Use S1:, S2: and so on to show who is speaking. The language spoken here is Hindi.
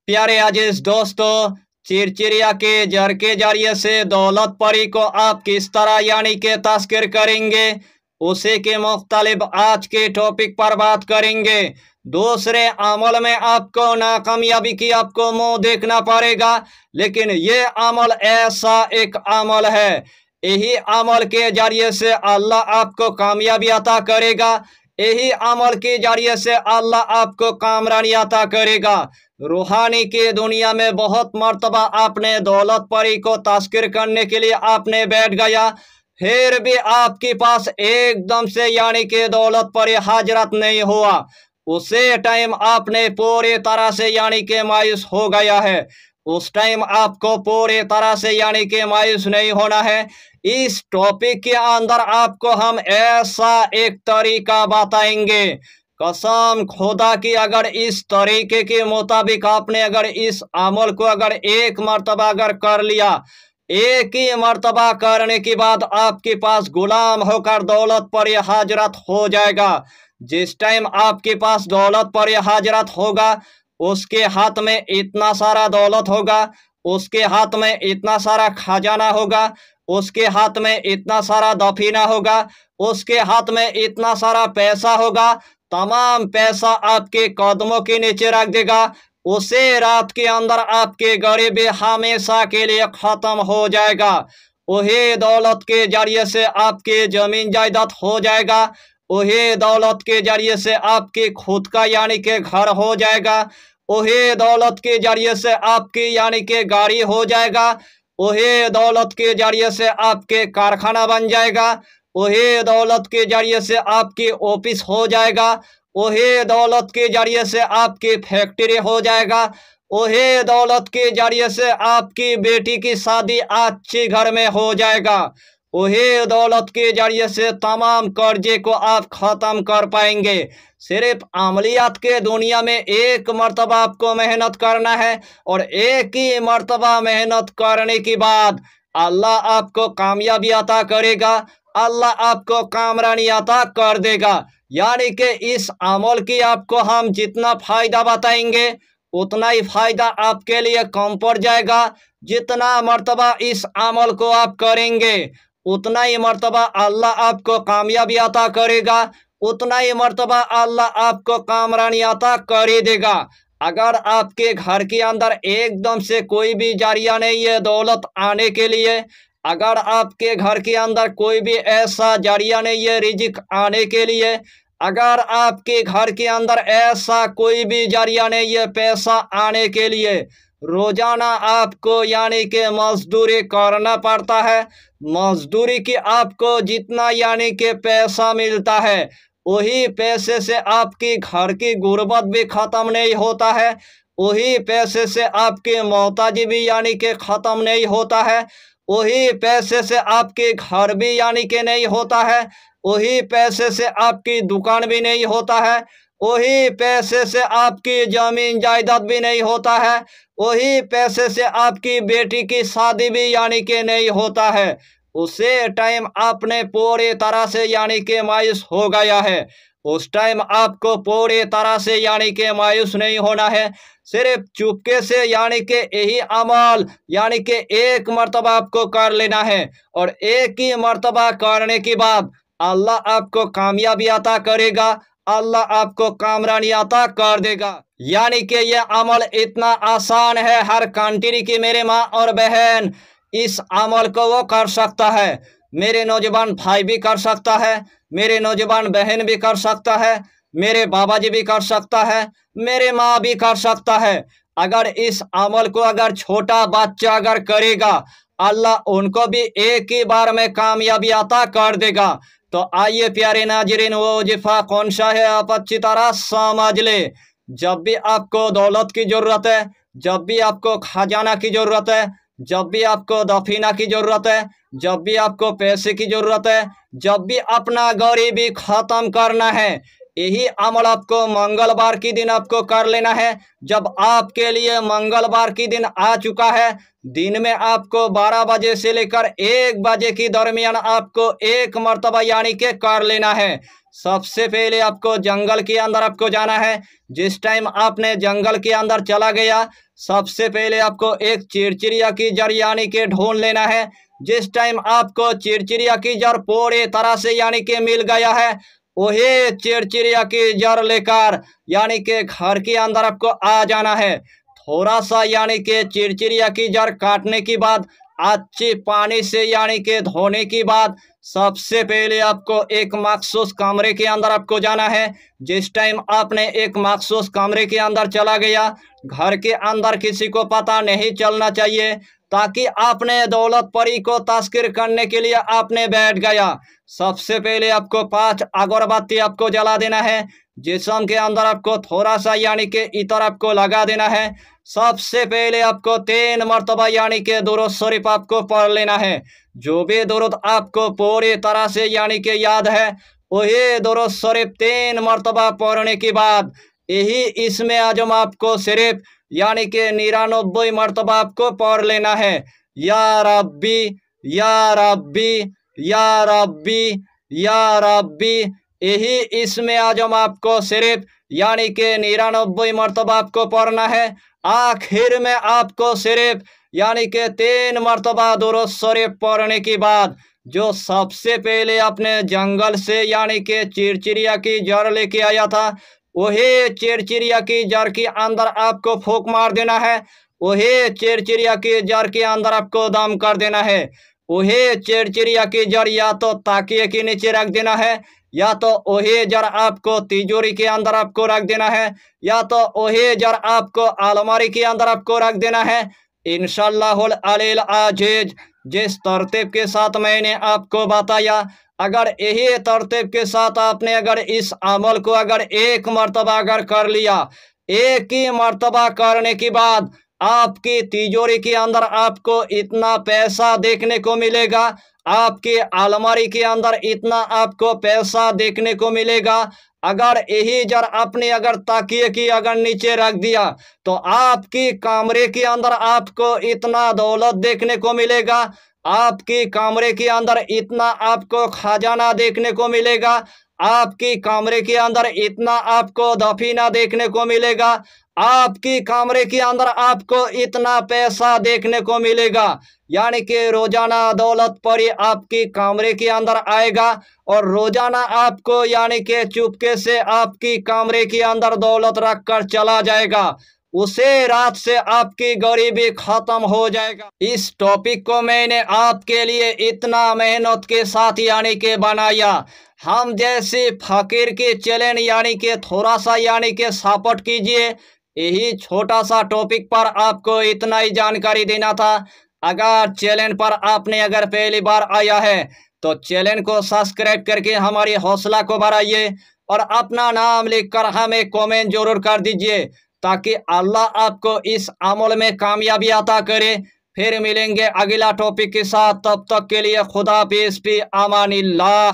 S1: प्यारे अजीज दोस्तों, चिरचिरिया के जर के जरिए से दौलत परी को आप किस तरह यानी के तस्कर करेंगे, उसी के मुख्तलिफ आज के टॉपिक पर बात करेंगे। दूसरे अमल में आपको नाकामयाबी की आपको मुंह देखना पड़ेगा, लेकिन ये अमल ऐसा एक अमल है, यही अमल के जरिए से अल्लाह आपको कामयाबी अता करेगा। यही अमल के जरिए से अल्लाह आपको कामरानी अता करेगा। रूहानी के दुनिया में बहुत मर्तबा आपने दौलत परी को तस्कर करने के लिए आपने बैठ गया, फिर भी आपके पास एकदम से यानी कि दौलत परी हाजरत नहीं हुआ। उसे टाइम आपने पूरी तरह से यानी कि मायूस हो गया है। उस टाइम आपको पूरी तरह से यानी कि मायूस नहीं होना है। इस टॉपिक के अंदर आपको हम ऐसा एक तरीका बताएंगे, कसम खुदा की, अगर इस तरीके के मुताबिक आपने अगर इस अमल को अगर एक मर्तबा अगर कर लिया, एक ही मर्तबा करने के बाद आपके पास गुलाम होकर दौलत पर यह हाजरत हो जाएगा। जिस टाइम आपके पास दौलत पर यह हाजरत होगा, उसके हाथ में इतना सारा दौलत होगा, उसके हाथ में इतना सारा खजाना होगा, उसके हाथ में इतना सारा दफीना होगा, उसके हाथ में इतना सारा पैसा होगा, तमाम पैसा आपके कदमों के नीचे रख देगा। उसे रात के अंदर आपके गरीबी हमेशा के लिए खत्म हो जाएगा। वही दौलत के जरिए से आपके जमीन जायदाद हो जाएगा। वही दौलत के जरिए से आपके खुद का यानी के घर हो जाएगा। वही दौलत के जरिए से आपकी यानी के गाड़ी हो जाएगा। वही दौलत के जरिए से आपके कारखाना बन जाएगा। वही दौलत के जरिए से आपकी ऑफिस हो जाएगा। वही दौलत के जरिए से आपकी फैक्ट्री हो जाएगा। वही दौलत के जरिए से आपकी बेटी की शादी अच्छे घर में हो जाएगा। वही दौलत के जरिए से तमाम कर्जे को आप खत्म कर पाएंगे। सिर्फ अमलियात के दुनिया में एक मर्तबा आपको मेहनत करना है, और एक ही मर्तबा मेहनत करने के बाद अल्लाह आपको कामयाबी अता करेगा, अल्लाह आपको कामरानी अता कर देगा। यानी कि इस अमल की आपको हम जितना फायदा बताएंगे, उतना ही फायदा आपके लिए कम पड़ जाएगा। जितना मर्तबा इस अमल को आप करेंगे, उतना ही मर्तबा अल्लाह आपको कामयाबी अता करेगा, उतना ही मर्तबा अल्लाह आपको कामरानी अता कर ही देगा। अगर आपके घर के अंदर एकदम से कोई भी जारिया नहीं है दौलत आने के लिए, अगर आपके घर के अंदर कोई भी ऐसा जारिया नहीं है रिजिक आने के लिए, अगर आपके घर के अंदर ऐसा कोई भी जारिया नहीं है पैसा आने के लिए, रोजाना आपको यानी कि मजदूरी करना पड़ता है। मजदूरी की आपको जितना यानी कि पैसा मिलता है, वही पैसे से आपकी घर की गुर्बत भी खत्म नहीं होता है। वही पैसे से आपकी मोहताजी भी यानी कि खत्म नहीं होता है। वही पैसे से आपके घर भी यानी कि नहीं होता है। वही पैसे से आपकी दुकान भी नहीं होता है। वही पैसे से आपकी जमीन जायदाद भी नहीं होता है। वही पैसे से आपकी बेटी की शादी भी यानी कि नहीं होता है। उसे टाइम आपने पूरी तरह से यानी कि मायूस हो गया है। उस टाइम आपको पूरी तरह से यानी कि मायूस नहीं होना है। सिर्फ चुपके से यानी कि यही अमल यानी कि एक मर्तबा आपको कर लेना है, और एक ही मर्तबा करने के बाद अल्लाह आपको कामयाबी अता करेगा, अल्लाह आपको कामरानी अता कर देगा। यानी कि यह अमल इतना आसान है, हर कंट्री की मेरे माँ और बहन इस अमल को वो कर सकता है। मेरे नौजवान भाई भी कर सकता है, मेरे नौजवान बहन भी कर सकता है, मेरे बाबा जी भी कर सकता है, मेरे माँ भी कर सकता है। अगर इस अमल को अगर छोटा बच्चा अगर करेगा, अल्लाह उनको भी एक ही बार में कामयाबी अता कर देगा। तो आइए प्यारे नाजरीन, वो वजीफा कौन सा है आप अच्छी तरह समझ ले। जब भी आपको दौलत की जरूरत है, जब भी आपको खजाना की जरूरत है, जब भी आपको दफीना की जरूरत है, जब भी आपको पैसे की जरूरत है, जब भी अपना गरीबी खत्म करना है, यही अमल आपको मंगलवार की दिन आपको कर लेना है। जब आपके लिए मंगलवार की दिन आ चुका है, दिन में आपको 12 बजे से लेकर 1 बजे की दरमियान आपको एक मर्तबा यानी कि कर लेना है। सबसे पहले आपको जंगल के अंदर आपको जाना है। जिस टाइम आपने जंगल के अंदर चला गया, सबसे पहले आपको एक चिरचिरिया की जड़ यानी कि ढूंढ लेना है। जिस टाइम आपको चिरचिरिया की जड़ पूरी तरह से यानी कि मिल गया है, वही चिरचिरिया की जड़ लेकर यानी कि घर के अंदर आपको आ जाना है। थोड़ा सा यानी कि चिरचिरिया की जड़ काटने के बाद अच्छे पानी से यानी कि धोने के बाद सबसे पहले आपको एक मखसूस कमरे के अंदर आपको जाना है। जिस टाइम आपने एक मखसूस कमरे के अंदर चला गया, घर के अंदर किसी को पता नहीं चलना चाहिए, ताकि आपने दौलत परी को तस्कीर करने के लिए आपने बैठ गया। सबसे पहले आपको 5 अगरबत्ती आपको जला देना है। जिस्म के अंदर आपको थोड़ा सा यानी कि इतर आपको लगा देना है। सबसे पहले आपको 3 मरतबा यानी कि दुरूद शरीफ आपको पढ़ लेना है। जो भी दुरूद आपको पूरी तरह से यानी कि याद है, वही दुरूद शरीफ 3 मरतबा पढ़ने के बाद यही इसमें आजम आपको सिर्फ यानी कि 99 मरतबा आपको पढ़ लेना है। या रब्बी या रब्बी या रब्बी या रब्बी, यही इसमें आजम आपको सिर्फ यानी कि 99 मरतबा आपको पढ़ना है। आखिर में आपको सिर्फ यानी कि 3 मरतबा दुरूद शरीफ पढ़ने के बाद जो सबसे पहले अपने जंगल से यानी कि चिरचिरिया की जड़ लेके आया था, वही चिरचिरिया की जड़ के अंदर आपको फूंक मार देना है। वही चिरचिरिया की जड़ के अंदर आपको दम कर देना है। वही चिरचिरिया की जड़ या तो ताकिए के नीचे रख देना है, या तो वही जड़ आपको तिजोरी के अंदर आपको रख देना है, या तो वही जड़ आपको अलमारी के अंदर आपको रख देना है। इंशाअल्लाहुल अलील अजीज, जिस तरतीब के साथ मैंने आपको बताया, अगर यही तरतीब के साथ आपने अगर इस अमल को अगर एक मर्तबा अगर कर लिया, एक ही मर्तबा करने के बाद आपकी तिजोरी के अंदर आपको इतना पैसा देखने को मिलेगा, आपके अलमारी के अंदर इतना आपको पैसा देखने को मिलेगा। अगर यही जर आपने अगर ताकिए की अगर नीचे रख दिया, तो आपकी कमरे के अंदर आपको इतना दौलत देखने को मिलेगा, आपकी कमरे के अंदर इतना आपको खजाना देखने को मिलेगा, आपकी कमरे के अंदर इतना आपको दफीना देखने को मिलेगा, आपकी कमरे के अंदर आपको इतना पैसा देखने को मिलेगा। यानी कि रोजाना दौलत परी आपकी कमरे के अंदर आएगा और रोजाना आपको यानी कि चुपके से आपकी कमरे के अंदर दौलत रख कर चला जाएगा। उसे रात से आपकी गरीबी खत्म हो जाएगा। इस टॉपिक को मैंने आपके लिए इतना मेहनत के साथ यानी कि बनाया। हम जैसे फकीर के चैलेंज यानी कि थोड़ा सा यानी कि सपोर्ट कीजिए। यही छोटा सा टॉपिक पर आपको इतना ही जानकारी देना था। अगर चैनल पर आपने अगर पहली बार आया है तो चैनल को सब्सक्राइब करके हमारी हौसला को बढ़ाइए और अपना नाम लिखकर हमें कमेंट जरूर कर दीजिए, ताकि अल्लाह आपको इस अमल में कामयाबी अता करे। फिर मिलेंगे अगला टॉपिक के साथ, तब तक के लिए खुदा हाफिज़, फी अमानिल्लाह।